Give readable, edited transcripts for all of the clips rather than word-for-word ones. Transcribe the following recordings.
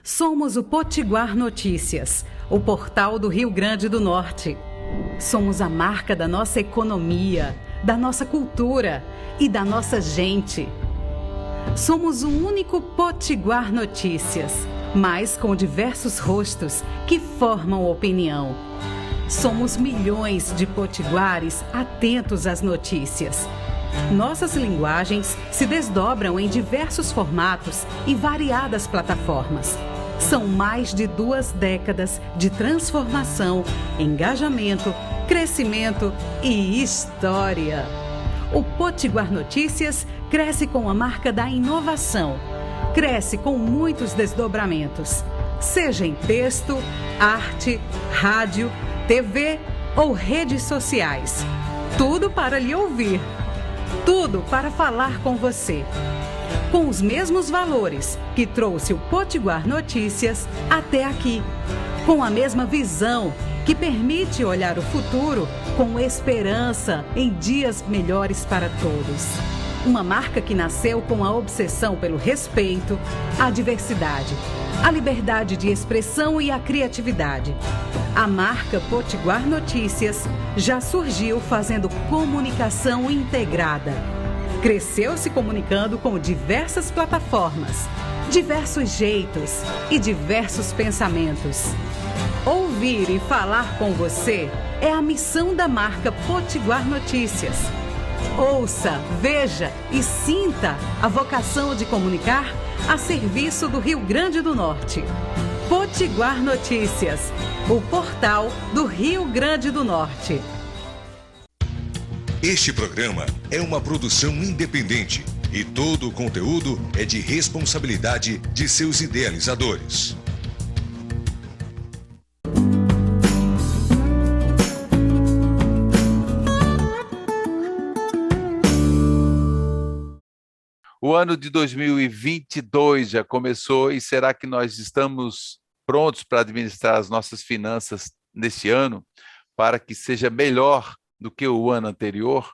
Somos o Potiguar Notícias, o portal do Rio Grande do Norte. Somos a marca da nossa economia, da nossa cultura e da nossa gente. Somos o único Potiguar Notícias, mas com diversos rostos que formam opinião. Somos milhões de potiguares atentos às notícias. Nossas linguagens se desdobram em diversos formatos e variadas plataformas. São mais de 2 décadas de transformação, engajamento, crescimento e história. O Potiguar Notícias cresce com a marca da inovação. Cresce com muitos desdobramentos, seja em texto, arte, rádio, TV ou redes sociais. Tudo para lhe ouvir. Tudo para falar com você. Com os mesmos valores que trouxe o Potiguar Notícias até aqui. Com a mesma visão que permite olhar o futuro com esperança em dias melhores para todos. Uma marca que nasceu com a obsessão pelo respeito, a diversidade, a liberdade de expressão e a criatividade. A marca Potiguar Notícias já surgiu fazendo comunicação integrada. Cresceu se comunicando com diversas plataformas, diversos jeitos e diversos pensamentos. Ouvir e falar com você é a missão da marca Potiguar Notícias. Ouça, veja e sinta a vocação de comunicar a serviço do Rio Grande do Norte. Potiguar Notícias, o portal do Rio Grande do Norte. Este programa é uma produção independente e todo o conteúdo é de responsabilidade de seus idealizadores. O ano de 2022 já começou e será que nós estamos prontos para administrar as nossas finanças neste ano para que seja melhor do que o ano anterior?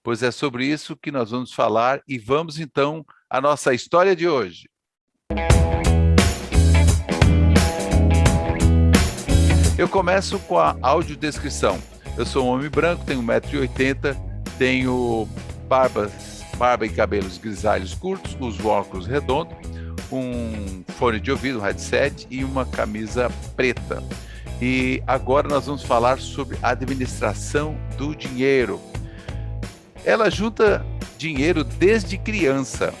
Pois é sobre isso que nós vamos falar e vamos então à nossa história de hoje. Eu começo com a audiodescrição. Eu sou um homem branco, tenho 1,80 m, tenho barba e cabelos grisalhos curtos, uso óculos redondos, um fone de ouvido, um headset e uma camisa preta. E agora nós vamos falar sobre a administração do dinheiro. Ela junta dinheiro desde criança,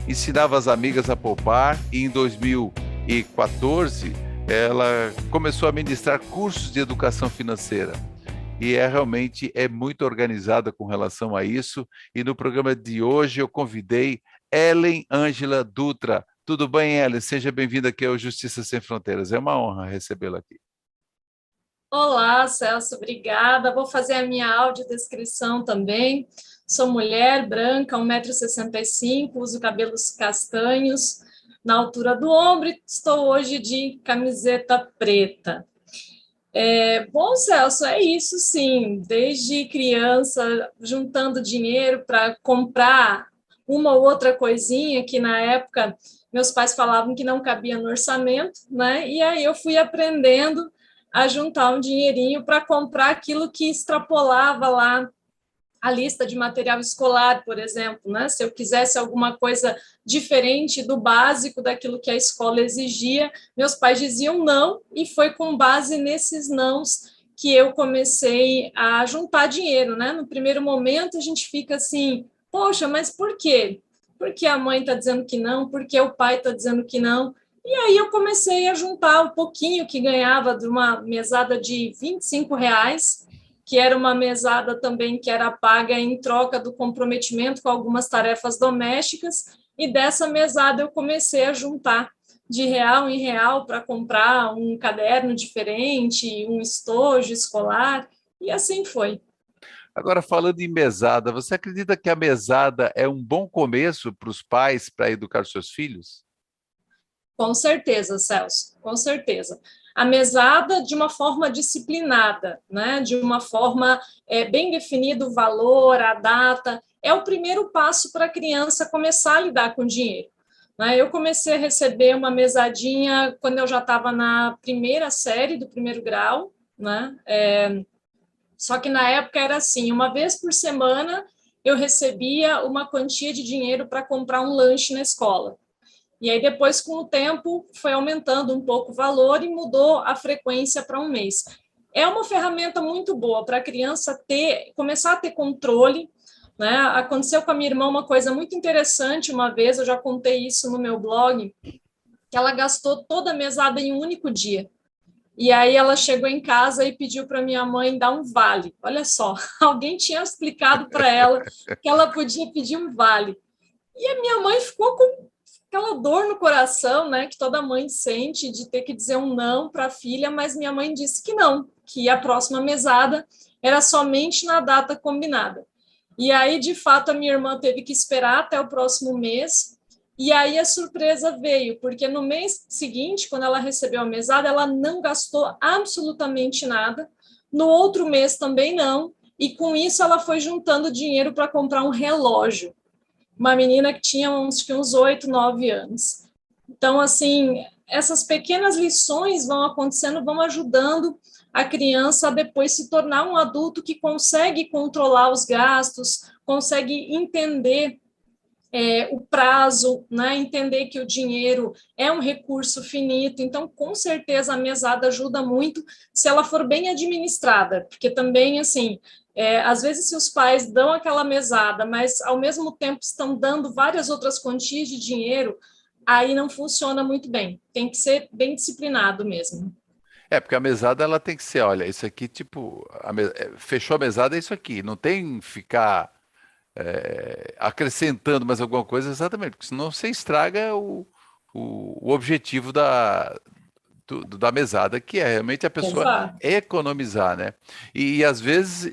ensinava as amigas a poupar e em 2014 ela começou a ministrar cursos de educação financeira. E realmente é muito organizada com relação a isso. E no programa de hoje eu convidei Ellen Ângela Dutra. Tudo bem, Ellen? Seja bem-vinda aqui ao Justiça Sem Fronteiras. É uma honra recebê-la aqui. Olá, Celso, obrigada. Vou fazer a minha audiodescrição também. Sou mulher, branca, 1,65 m, uso cabelos castanhos na altura do ombro e estou hoje de camiseta preta. Bom, Celso, é isso sim, desde criança, juntando dinheiro para comprar uma ou outra coisinha que na época meus pais falavam que não cabia no orçamento, né? E aí eu fui aprendendo a juntar um dinheirinho para comprar aquilo que extrapolava lá a lista de material escolar, por exemplo, né? Se eu quisesse alguma coisa diferente do básico, daquilo que a escola exigia, meus pais diziam não, e foi com base nesses nãos que eu comecei a juntar dinheiro, né? No primeiro momento, a gente fica assim, poxa, mas por quê? Por que a mãe está dizendo que não? Por que o pai está dizendo que não? E aí eu comecei a juntar um pouquinho que ganhava de uma mesada de R$ 25, que era uma mesada também que era paga em troca do comprometimento com algumas tarefas domésticas, e dessa mesada eu comecei a juntar de real em real para comprar um caderno diferente, um estojo escolar, e assim foi. Agora, falando em mesada, você acredita que a mesada é um bom começo para os pais para educar seus filhos? Com certeza, Celso, com certeza. A mesada de uma forma disciplinada, né? De uma forma bem definido o valor, a data, é o primeiro passo para a criança começar a lidar com dinheiro. né? Eu comecei a receber uma mesadinha quando eu já estava na primeira série do primeiro grau, né? Só que na época era assim, uma vez por semana eu recebia uma quantia de dinheiro para comprar um lanche na escola. E aí depois, com o tempo, foi aumentando um pouco o valor e mudou a frequência para um mês. É uma ferramenta muito boa para a criança começar a ter controle, né? Aconteceu com a minha irmã uma coisa muito interessante uma vez, eu já contei isso no meu blog, que ela gastou toda a mesada em um único dia. E aí ela chegou em casa e pediu para minha mãe dar um vale. Olha só, alguém tinha explicado para ela que ela podia pedir um vale. E a minha mãe ficou com aquela dor no coração, né, que toda mãe sente de ter que dizer um não para a filha, mas minha mãe disse que não, que a próxima mesada era somente na data combinada. E aí, de fato, a minha irmã teve que esperar até o próximo mês, e aí a surpresa veio, porque no mês seguinte, quando ela recebeu a mesada, ela não gastou absolutamente nada, no outro mês também não, e com isso ela foi juntando dinheiro para comprar um relógio. Uma menina que tinha uns 8, 9 anos. Então, assim, essas pequenas lições vão acontecendo, vão ajudando a criança a depois se tornar um adulto que consegue controlar os gastos, consegue entender o prazo, né? Entender que o dinheiro é um recurso finito. Então, com certeza, a mesada ajuda muito se ela for bem administrada, porque também, assim, às vezes, se os pais dão aquela mesada, mas, ao mesmo tempo, estão dando várias outras quantias de dinheiro, aí não funciona muito bem. Tem que ser bem disciplinado mesmo. Porque a mesada ela tem que ser, olha, isso aqui, tipo, fechou a mesada, é isso aqui. Não tem ficar acrescentando mais alguma coisa, exatamente, porque senão você estraga o objetivo da mesada, que é realmente a pessoa Exato. economizar, né? E às vezes,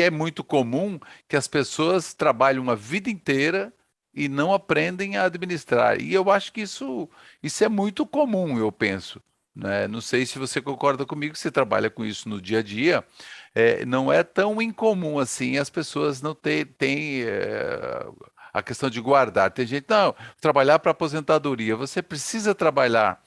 é muito comum que as pessoas trabalhem uma vida inteira e não aprendem a administrar. E eu acho que isso é muito comum, eu penso, né? Não sei se você concorda comigo, que você trabalha com isso no dia a dia. Não é tão incomum assim as pessoas não têm a questão de guardar. Tem gente, não, trabalhar para aposentadoria. Você precisa trabalhar,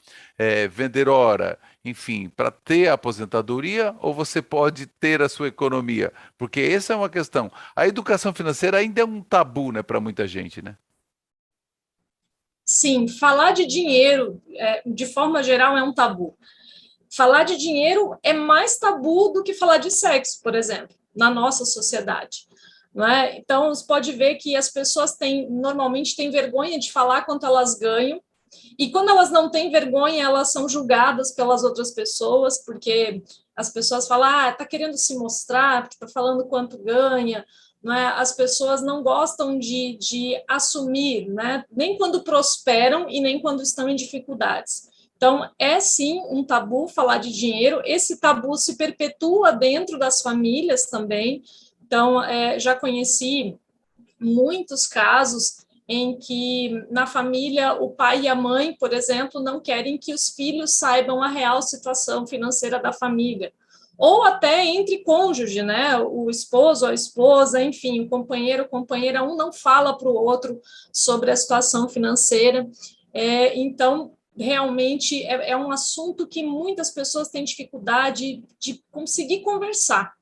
vender hora, enfim, para ter a aposentadoria, ou você pode ter a sua economia? Porque essa é uma questão. A educação financeira ainda é um tabu, né, para muita gente, né? Sim, falar de dinheiro, de forma geral, é um tabu. Falar de dinheiro é mais tabu do que falar de sexo, por exemplo, na nossa sociedade. Não é? Então, você pode ver que as pessoas normalmente têm vergonha de falar quanto elas ganham, e quando elas não têm vergonha, elas são julgadas pelas outras pessoas, porque as pessoas falam, está querendo se mostrar, porque está falando quanto ganha. Não é? As pessoas não gostam de assumir, né? Nem quando prosperam e nem quando estão em dificuldades. Então, é sim um tabu falar de dinheiro, esse tabu se perpetua dentro das famílias também. Então, já conheci muitos casos em que na família o pai e a mãe, por exemplo, não querem que os filhos saibam a real situação financeira da família. Ou até entre cônjuge, né? O esposo, a esposa, enfim, o companheiro, a companheira, um não fala para o outro sobre a situação financeira. Então, realmente é um assunto que muitas pessoas têm dificuldade de conseguir conversar,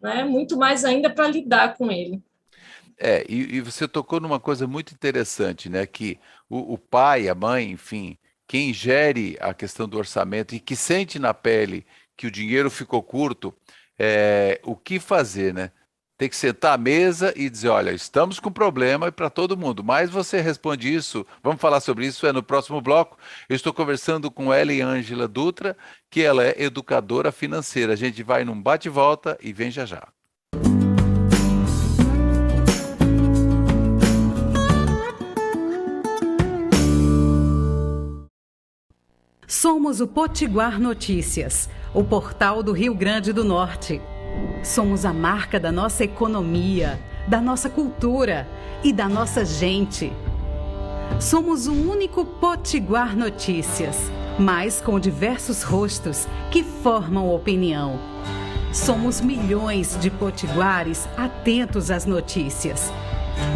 né? Muito mais ainda para lidar com ele. E você tocou numa coisa muito interessante, né? Que o pai, a mãe, enfim, quem gere a questão do orçamento e que sente na pele que o dinheiro ficou curto, o que fazer, né? Tem que sentar à mesa e dizer, olha, estamos com problema para todo mundo, mas você responde isso, vamos falar sobre isso, no próximo bloco. Eu estou conversando com Eliângela Dutra, que ela é educadora financeira. A gente vai num bate-volta e vem já já. Somos o Potiguar Notícias, o portal do Rio Grande do Norte. Somos a marca da nossa economia, da nossa cultura e da nossa gente. Somos o único Potiguar Notícias, mas com diversos rostos que formam opinião. Somos milhões de potiguares atentos às notícias.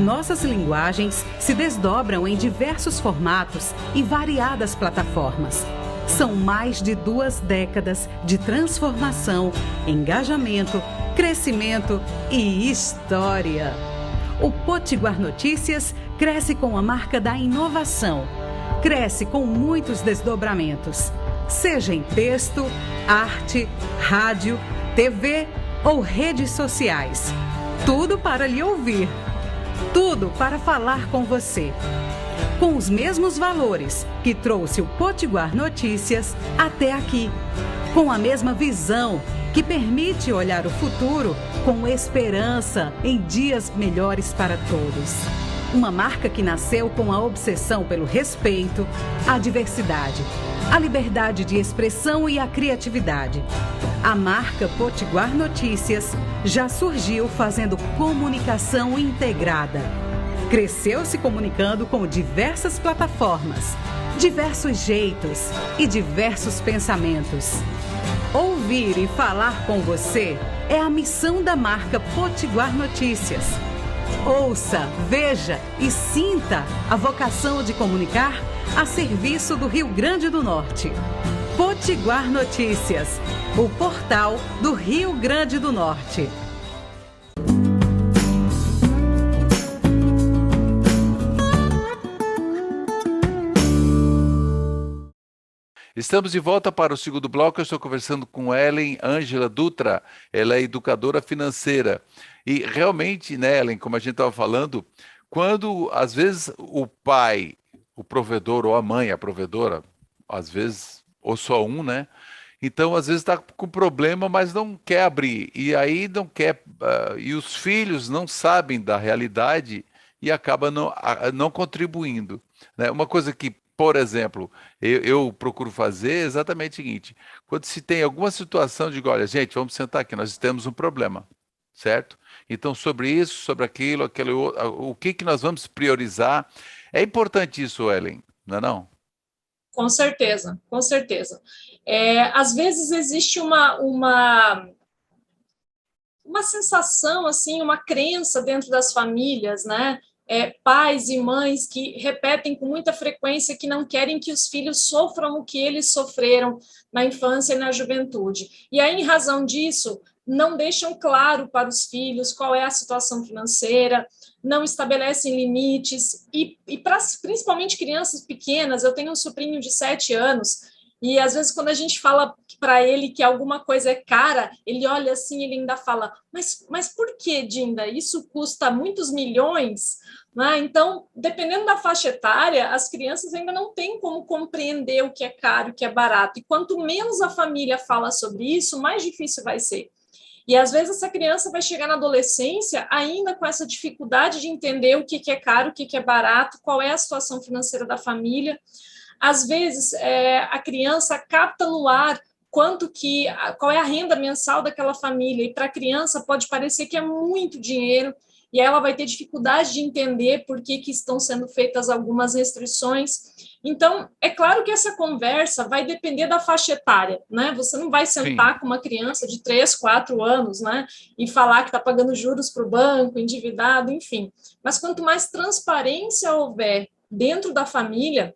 Nossas linguagens se desdobram em diversos formatos e variadas plataformas. São mais de 2 décadas de transformação, engajamento, crescimento e história. O Potiguar Notícias cresce com a marca da inovação. Cresce com muitos desdobramentos, seja em texto, arte, rádio, TV ou redes sociais. Tudo para lhe ouvir. Tudo para falar com você. Com os mesmos valores que trouxe o Potiguar Notícias até aqui. Com a mesma visão que permite olhar o futuro com esperança em dias melhores para todos. Uma marca que nasceu com a obsessão pelo respeito, a diversidade, a liberdade de expressão e a criatividade. A marca Potiguar Notícias já surgiu fazendo comunicação integrada. Cresceu se comunicando com diversas plataformas, diversos jeitos e diversos pensamentos. Ouvir e falar com você é a missão da marca Potiguar Notícias. Ouça, veja e sinta a vocação de comunicar a serviço do Rio Grande do Norte. Potiguar Notícias, o portal do Rio Grande do Norte. Estamos de volta para o segundo bloco. Eu estou conversando com Ellen Ângela Dutra. Ela é educadora financeira. E realmente, né, Ellen, como a gente estava falando, quando às vezes o pai, o provedor, ou a mãe, a provedora, às vezes, ou só um, né? Então, às vezes está com problema, mas não quer abrir. E aí não quer. E os filhos não sabem da realidade e acabam não contribuindo, né? Uma coisa que, por exemplo, eu procuro fazer é exatamente o seguinte: quando se tem alguma situação, digo, olha, gente, vamos sentar aqui, nós temos um problema, certo? Então, sobre isso, sobre aquilo, o que nós vamos priorizar. É importante isso, Ellen, não é não? Com certeza, com certeza. Às vezes existe uma sensação, assim, uma crença dentro das famílias, né? Pais e mães que repetem com muita frequência que não querem que os filhos sofram o que eles sofreram na infância e na juventude. E aí, em razão disso, não deixam claro para os filhos qual é a situação financeira, não estabelecem limites, principalmente crianças pequenas. Eu tenho um sobrinho de 7 anos, e às vezes quando a gente fala para ele que alguma coisa é cara, ele olha assim, ele ainda fala, mas por que, Dinda? Isso custa muitos milhões? Né? Então, dependendo da faixa etária, as crianças ainda não têm como compreender o que é caro, o que é barato, e quanto menos a família fala sobre isso, mais difícil vai ser. E, às vezes, essa criança vai chegar na adolescência ainda com essa dificuldade de entender o que é caro, o que é barato, qual é a situação financeira da família. Às vezes, a criança capta no ar qual é a renda mensal daquela família, e para a criança pode parecer que é muito dinheiro, e ela vai ter dificuldade de entender por que estão sendo feitas algumas restrições. Então, é claro que essa conversa vai depender da faixa etária, né? Você não vai sentar Sim. com uma criança de 3, 4 anos, né? E falar que está pagando juros para o banco, endividado, enfim. Mas quanto mais transparência houver dentro da família,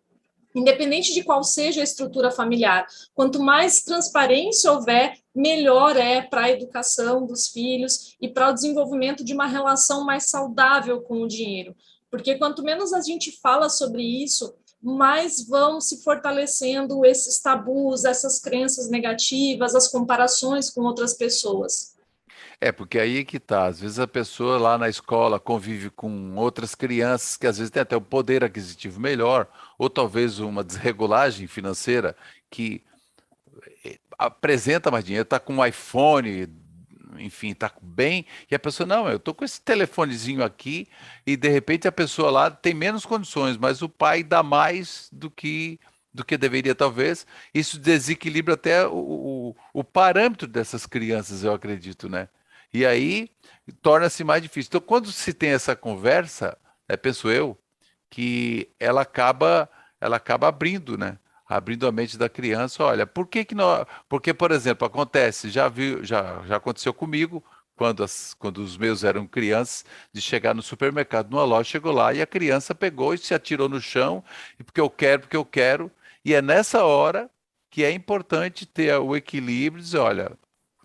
independente de qual seja a estrutura familiar, quanto mais transparência houver, melhor é para a educação dos filhos e para o desenvolvimento de uma relação mais saudável com o dinheiro. Porque quanto menos a gente fala sobre isso, mais vão se fortalecendo esses tabus, essas crenças negativas, as comparações com outras pessoas. Porque aí é que tá. Às vezes a pessoa lá na escola convive com outras crianças que às vezes têm até um poder aquisitivo melhor, ou talvez uma desregulagem financeira que apresenta mais dinheiro, está com um iPhone, enfim, está bem, e a pessoa, não, eu estou com esse telefonezinho aqui, e de repente a pessoa lá tem menos condições, mas o pai dá mais do que deveria, talvez. Isso desequilibra até o parâmetro dessas crianças, eu acredito, né? E aí torna-se mais difícil. Então, quando se tem essa conversa, penso eu, que ela acaba abrindo, né? Abrindo a mente da criança. Olha, por que não? Porque, por exemplo, acontece, já aconteceu comigo, quando os meus eram crianças, de chegar no supermercado, numa loja, chegou lá e a criança pegou e se atirou no chão, e porque eu quero, e é nessa hora que é importante ter o equilíbrio, dizer, olha,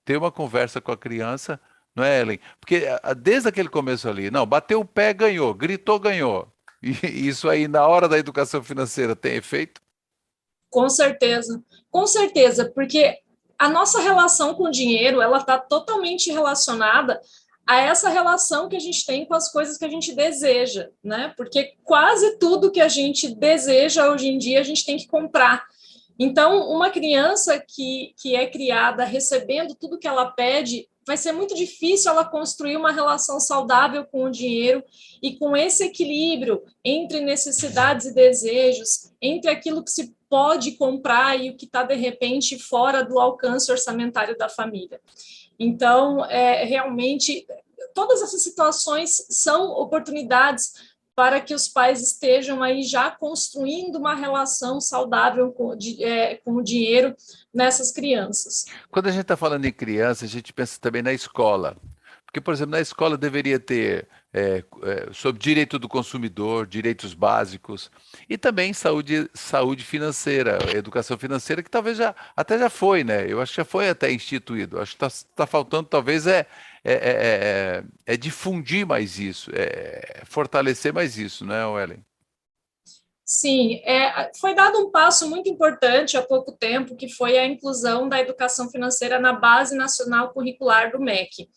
ter uma conversa com a criança, não é, Ellen? Porque desde aquele começo ali, não, bateu o pé, ganhou, gritou, ganhou. E isso aí, na hora da educação financeira, tem efeito? Com certeza, porque a nossa relação com o dinheiro, ela está totalmente relacionada a essa relação que a gente tem com as coisas que a gente deseja, né? Porque quase tudo que a gente deseja hoje em dia, a gente tem que comprar. Então, uma criança que é criada recebendo tudo que ela pede, vai ser muito difícil ela construir uma relação saudável com o dinheiro e com esse equilíbrio entre necessidades e desejos, entre aquilo que se pode comprar e o que está, de repente, fora do alcance orçamentário da família. Então, realmente, todas essas situações são oportunidades para que os pais estejam aí já construindo uma relação saudável com o dinheiro nessas crianças. Quando a gente está falando em criança, a gente pensa também na escola. Porque, por exemplo, na escola deveria ter sobre direito do consumidor, direitos básicos, e também saúde financeira, educação financeira, que talvez já foi, né? Eu acho que já foi até instituído. Acho que está faltando, talvez, difundir mais isso, fortalecer mais isso, né, Ellen? Sim, foi dado um passo muito importante há pouco tempo, que foi a inclusão da educação financeira na Base Nacional Curricular do MEC.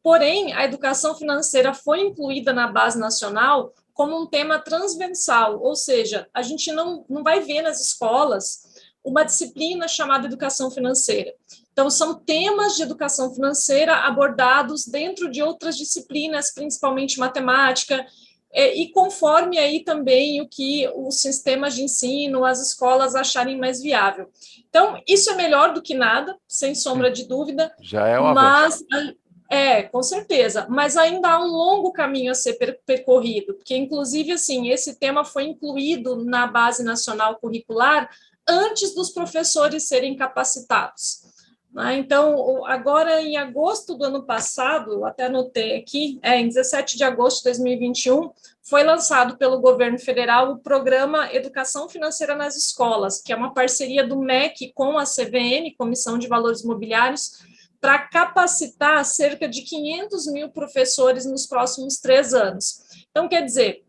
Porém, a educação financeira foi incluída na Base Nacional como um tema transversal, ou seja, a gente não vai ver nas escolas uma disciplina chamada educação financeira. Então, são temas de educação financeira abordados dentro de outras disciplinas, principalmente matemática, e conforme aí também o que os sistemas de ensino, as escolas acharem mais viável. Então, isso é melhor do que nada, sem sombra de dúvida. Já é uma avanço. Com certeza, mas ainda há um longo caminho a ser percorrido, porque, inclusive, assim, esse tema foi incluído na Base Nacional Curricular antes dos professores serem capacitados. Então, agora, em agosto do ano passado, eu até anotei aqui, em 17 de agosto de 2021, foi lançado pelo governo federal o programa Educação Financeira nas Escolas, que é uma parceria do MEC com a CVM, Comissão de Valores Mobiliários, para capacitar cerca de 500 mil professores nos próximos 3 anos. Então, quer dizer,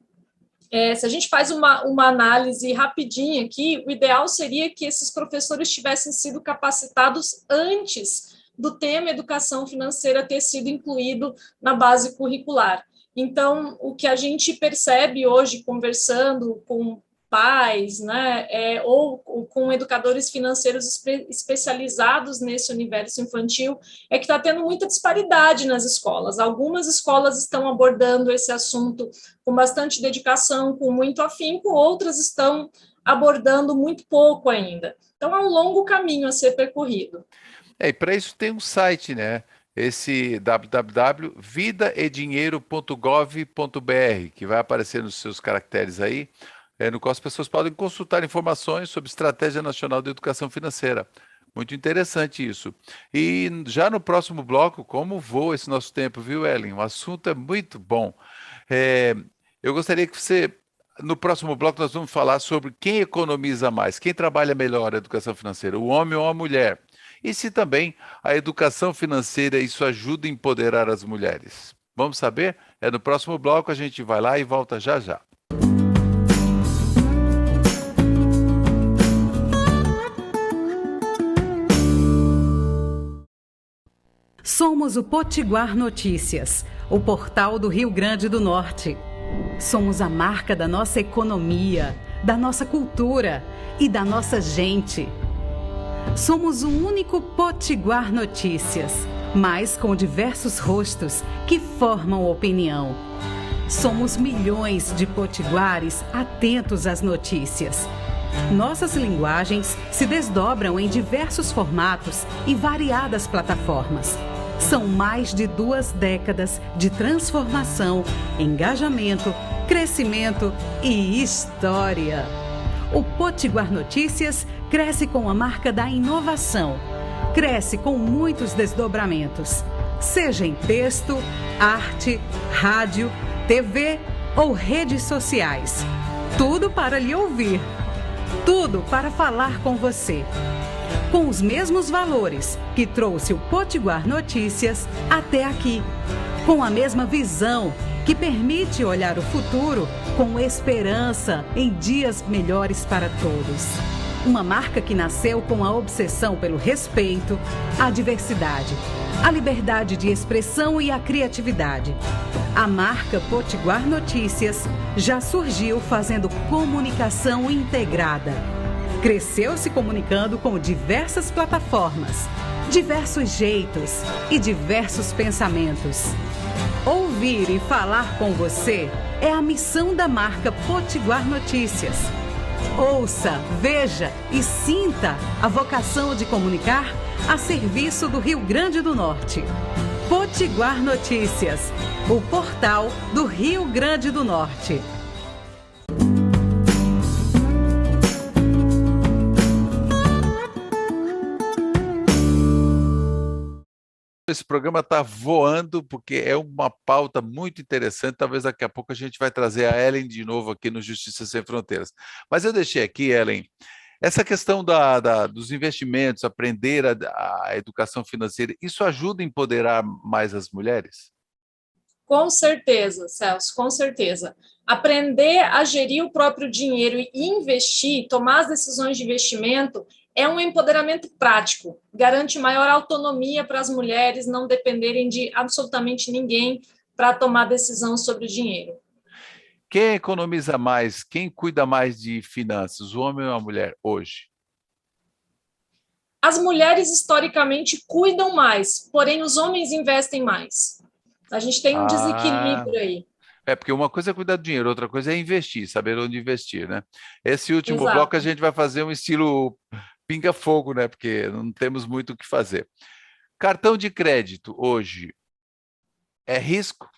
se a gente faz uma análise rapidinha aqui, o ideal seria que esses professores tivessem sido capacitados antes do tema educação financeira ter sido incluído na base curricular. Então, o que a gente percebe hoje, conversando com pais, né, ou com educadores financeiros especializados nesse universo infantil, é que está tendo muita disparidade nas escolas. Algumas escolas estão abordando esse assunto com bastante dedicação, com muito afinco, outras estão abordando muito pouco ainda. Então, é um longo caminho a ser percorrido. E para isso tem um site, né? Esse www.vidaedinheiro.gov.br, que vai aparecer nos seus caracteres aí, no qual as pessoas podem consultar informações sobre Estratégia Nacional de Educação Financeira. Muito interessante isso. E já no próximo bloco, como voa esse nosso tempo, viu, Ellen? O assunto é muito bom. Eu gostaria que você, no próximo bloco, nós vamos falar sobre quem economiza mais, quem trabalha melhor a educação financeira, o homem ou a mulher. E se também a educação financeira, isso ajuda a empoderar as mulheres. Vamos saber? No próximo bloco, a gente vai lá e volta já já. Somos o Potiguar Notícias, o portal do Rio Grande do Norte. Somos a marca da nossa economia, da nossa cultura e da nossa gente. Somos o único Potiguar Notícias, mas com diversos rostos que formam opinião. Somos milhões de potiguares atentos às notícias. Nossas linguagens se desdobram em diversos formatos e variadas plataformas. São mais de 2 décadas de transformação, engajamento, crescimento e história. O Potiguar Notícias cresce com a marca da inovação. Cresce com muitos desdobramentos. seja em texto, arte, rádio, TV ou redes sociais. Tudo para lhe ouvir. Tudo para falar com você. Com os mesmos valores que trouxe o Potiguar Notícias até aqui. Com a mesma visão que permite olhar o futuro com esperança em dias melhores para todos. Uma marca que nasceu com a obsessão pelo respeito, a diversidade, a liberdade de expressão e a criatividade. A marca Potiguar Notícias já surgiu fazendo comunicação integrada. Cresceu se comunicando com diversas plataformas, diversos jeitos e diversos pensamentos. Ouvir e falar com você é a missão da marca Potiguar Notícias. Ouça, veja e sinta a vocação de comunicar a serviço do Rio Grande do Norte. Potiguar Notícias, o portal do Rio Grande do Norte. Esse programa está voando porque é uma pauta muito interessante. Talvez daqui a pouco a gente vai trazer a Ellen de novo aqui no Justiça Sem Fronteiras. Mas eu deixei aqui, Ellen, essa questão dos investimentos, aprender a educação financeira, isso ajuda a empoderar mais as mulheres? Com certeza, Celso, com certeza. Aprender a gerir o próprio dinheiro e investir, tomar as decisões de investimento, é um empoderamento prático, garante maior autonomia para as mulheres não dependerem de absolutamente ninguém para tomar decisão sobre o dinheiro. Quem economiza mais, quem cuida mais de finanças, o homem ou a mulher, hoje? As mulheres, historicamente, cuidam mais, porém os homens investem mais. A gente tem um desequilíbrio aí. Porque uma coisa é cuidar do dinheiro, outra coisa é investir, saber onde investir, né? Esse último Exato. bloco a gente vai fazer um estilo pinga-fogo, né? Porque não temos muito o que fazer. Cartão de crédito hoje é risco?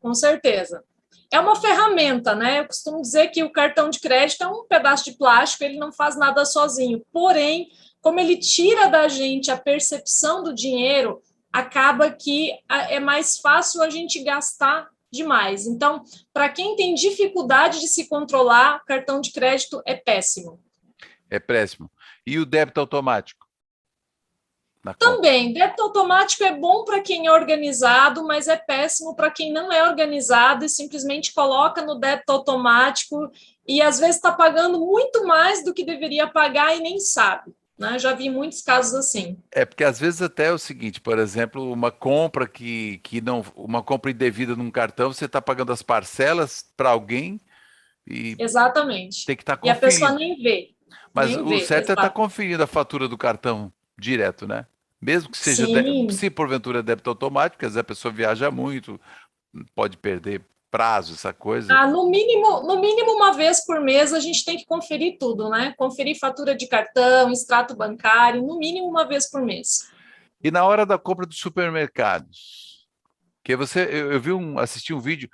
Com certeza. É uma ferramenta, né? Eu costumo dizer que o cartão de crédito é um pedaço de plástico, ele não faz nada sozinho. Porém, como ele tira da gente a percepção do dinheiro, acaba que é mais fácil a gente gastar demais. Então, para quem tem dificuldade de se controlar, cartão de crédito é péssimo. É péssimo. E o débito automático? Também, débito automático é bom para quem é organizado, mas é péssimo para quem não é organizado e simplesmente coloca no débito automático e às vezes está pagando muito mais do que deveria pagar e nem sabe. Né? Já vi muitos casos assim. Porque às vezes até é o seguinte, por exemplo, uma compra uma compra indevida num cartão, você está pagando as parcelas para alguém e exatamente. Tem que estar conferindo. E a pessoa nem vê. Mas o certo é estar conferindo a fatura do cartão direto, né? Mesmo que seja, se porventura é débito automático, porque às vezes a pessoa viaja muito, pode perder prazo, essa coisa. No mínimo uma vez por mês a gente tem que conferir tudo, né? Conferir fatura de cartão, extrato bancário, no mínimo uma vez por mês. E na hora da compra dos supermercados? Que eu assisti um vídeo,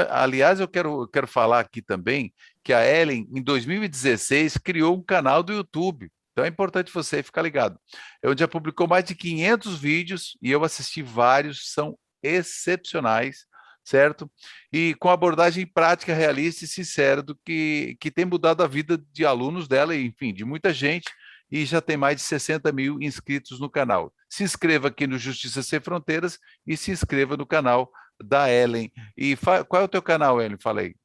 aliás, eu quero falar aqui também que a Ellen, em 2016, criou um canal do YouTube. Então é importante você ficar ligado. Ela já publicou mais de 500 vídeos e eu assisti vários, são excepcionais, certo? E com abordagem prática, realista e sincera do que tem mudado a vida de alunos dela, e, enfim, de muita gente, e já tem mais de 60 mil inscritos no canal. Se inscreva aqui no Justiça Sem Fronteiras e se inscreva no canal da Ellen. E qual é o teu canal, Ellen? Fala aí.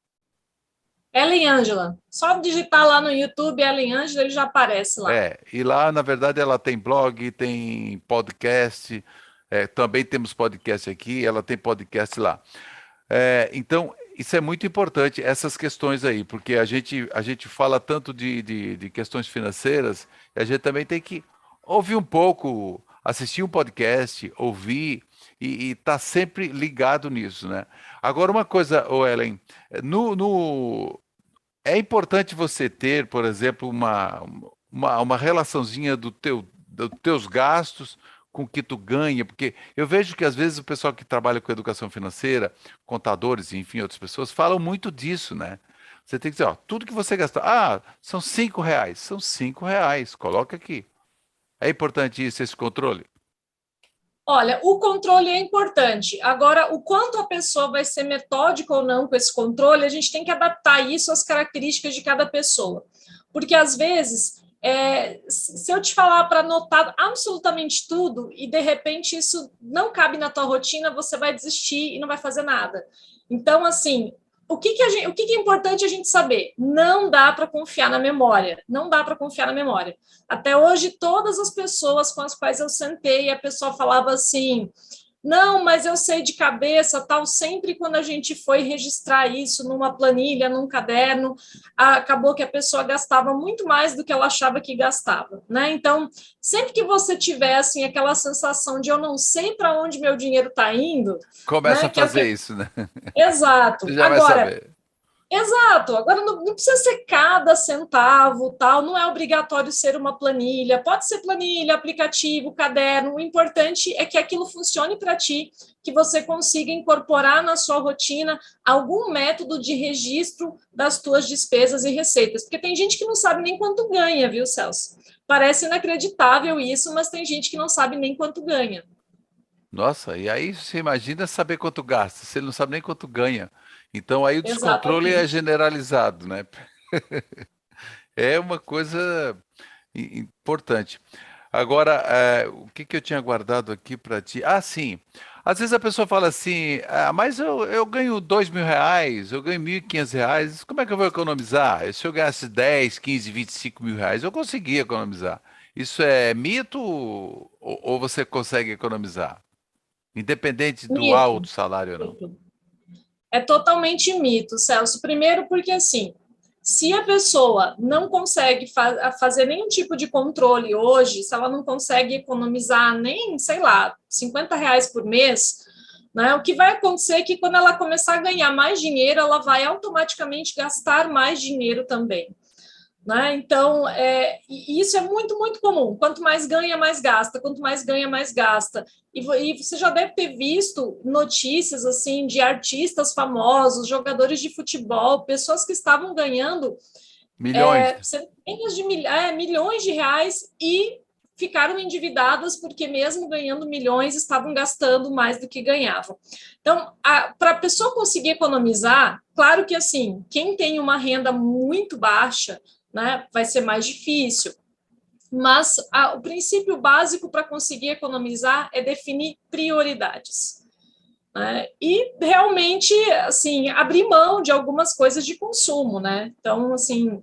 Ellen Ângela. Só digitar lá no YouTube Ellen Ângela, ele já aparece lá. E lá, na verdade, ela tem blog, tem podcast, também temos podcast aqui, ela tem podcast lá. Então, isso é muito importante, essas questões aí, porque a gente fala tanto de questões financeiras, e a gente também tem que ouvir um pouco, assistir um podcast, ouvir e estar sempre ligado nisso, né? Agora, uma coisa, Ellen, é importante você ter, por exemplo, uma relaçãozinha dos teus gastos com o que tu ganha, porque eu vejo que às vezes o pessoal que trabalha com educação financeira, contadores e enfim, outras pessoas, falam muito disso, né? Você tem que dizer, tudo que você gastar, são R$5, são R$5, coloca aqui. É importante isso, esse controle? Olha, o controle é importante. Agora, o quanto a pessoa vai ser metódica ou não com esse controle, a gente tem que adaptar isso às características de cada pessoa. Porque, às vezes, se eu te falar para anotar absolutamente tudo e, de repente, isso não cabe na tua rotina, você vai desistir e não vai fazer nada. Então, assim, o que é importante a gente saber? Não dá para confiar na memória. Não dá para confiar na memória. Até hoje, todas as pessoas com as quais eu sentei, a pessoa falava assim: não, mas eu sei de cabeça, tal. Sempre quando a gente foi registrar isso numa planilha, num caderno, acabou que a pessoa gastava muito mais do que ela achava que gastava, né? Então, sempre que você tiver assim aquela sensação de eu não sei para onde meu dinheiro está indo, Começa né? a fazer isso, né? Exato. Você já vai Agora, saber. exato. Agora não precisa ser cada centavo, tal. Não é obrigatório ser uma planilha. Pode ser planilha, aplicativo, caderno. O importante é que aquilo funcione para ti, que você consiga incorporar na sua rotina algum método de registro das tuas despesas e receitas. Porque tem gente que não sabe nem quanto ganha, viu, Celso? Parece inacreditável isso, mas tem gente que não sabe nem quanto ganha. Nossa, e aí você imagina saber quanto gasta, você não sabe nem quanto ganha. Então aí o descontrole é Exatamente. generalizado, né? É uma coisa importante. Agora, o que que eu tinha guardado aqui para ti? Ah, sim. Às vezes a pessoa fala assim, mas eu ganho R$ 2.000, eu ganho R$ 1.500, como é que eu vou economizar? Se eu ganhasse 10, 15, R$ 25.000, eu conseguia economizar. Isso é mito ou você consegue economizar? Independente do Mito. alto salário ou não. É totalmente mito, Celso. Primeiro, porque assim, se a pessoa não consegue fazer nenhum tipo de controle hoje, se ela não consegue economizar nem, sei lá, R$ 50 por mês, né, o que vai acontecer é que quando ela começar a ganhar mais dinheiro, ela vai automaticamente gastar mais dinheiro também. Né? Então, isso é muito, muito comum. Quanto mais ganha, mais gasta. Quanto mais ganha, mais gasta. E você já deve ter visto notícias assim de artistas famosos, jogadores de futebol, pessoas que estavam ganhando Milhões. centenas de milhões de reais e ficaram endividadas porque mesmo ganhando milhões estavam gastando mais do que ganhavam. Então, para a pessoa conseguir economizar, claro que assim, quem tem uma renda muito baixa, né, vai ser mais difícil. Mas o princípio básico para conseguir economizar é definir prioridades. Né? E realmente, assim, abrir mão de algumas coisas de consumo, né? Então, assim,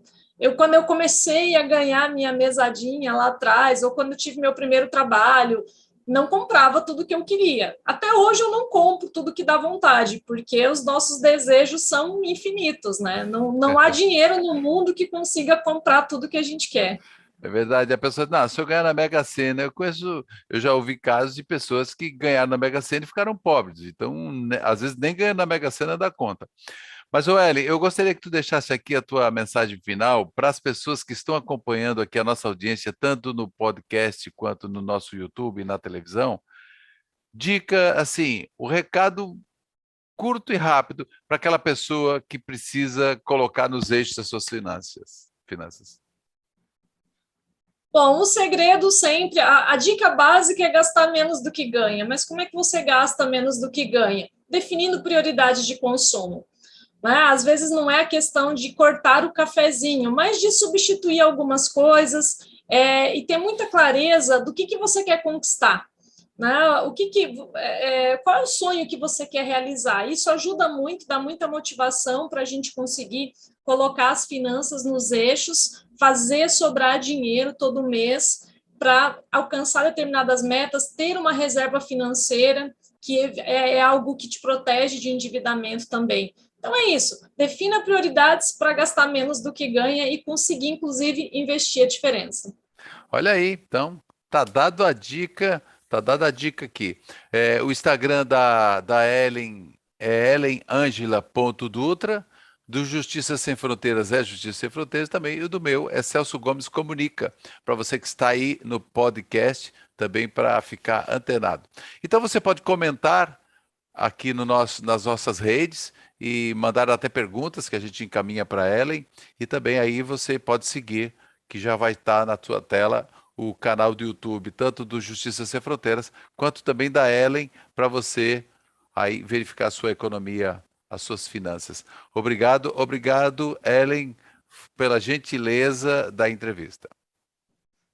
quando eu comecei a ganhar minha mesadinha lá atrás, ou quando eu tive meu primeiro trabalho, não comprava tudo que eu queria. Até hoje eu não compro tudo que dá vontade, porque os nossos desejos são infinitos, né? Não há dinheiro no mundo que consiga comprar tudo que a gente quer. É verdade. A pessoa, não, se eu ganhar na Mega Sena, eu já ouvi casos de pessoas que ganharam na Mega Sena e ficaram pobres. Então, né, às vezes nem ganhando na Mega Sena dá conta. Mas, Eli, eu gostaria que tu deixasse aqui a tua mensagem final para as pessoas que estão acompanhando aqui a nossa audiência, tanto no podcast quanto no nosso YouTube e na televisão. Dica, assim, o recado curto e rápido para aquela pessoa que precisa colocar nos eixos as suas finanças. Bom, o segredo sempre, a dica básica é gastar menos do que ganha, mas como é que você gasta menos do que ganha? Definindo prioridades de consumo. Né? Às vezes não é a questão de cortar o cafezinho, mas de substituir algumas coisas e ter muita clareza do que você quer conquistar. Né? Qual é o sonho que você quer realizar? Isso ajuda muito, dá muita motivação para a gente conseguir colocar as finanças nos eixos, fazer sobrar dinheiro todo mês para alcançar determinadas metas, ter uma reserva financeira, que é algo que te protege de endividamento também. Então é isso, defina prioridades para gastar menos do que ganha e conseguir, inclusive, investir a diferença. Olha aí, então, tá dado a dica, tá dada a dica aqui. O Instagram da Ellen é ellenangela.dutra, do Justiça Sem Fronteiras é Justiça Sem Fronteiras também, e o do meu é Celso Gomes Comunica, para você que está aí no podcast, também para ficar antenado. Então você pode comentar aqui nas nossas redes e mandar até perguntas que a gente encaminha para Ellen, e também aí você pode seguir, que já vai estar na tua tela o canal do YouTube, tanto do Justiça Sem Fronteiras, quanto também da Ellen, para você aí verificar a sua economia, as suas finanças. Obrigado, Ellen, pela gentileza da entrevista.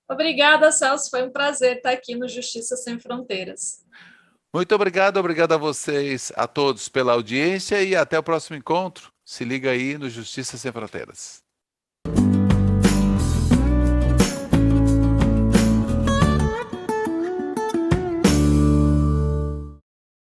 Obrigada, Celso. Foi um prazer estar aqui no Justiça Sem Fronteiras. Muito obrigado a vocês, a todos, pela audiência e até o próximo encontro. Se liga aí no Justiça Sem Fronteiras.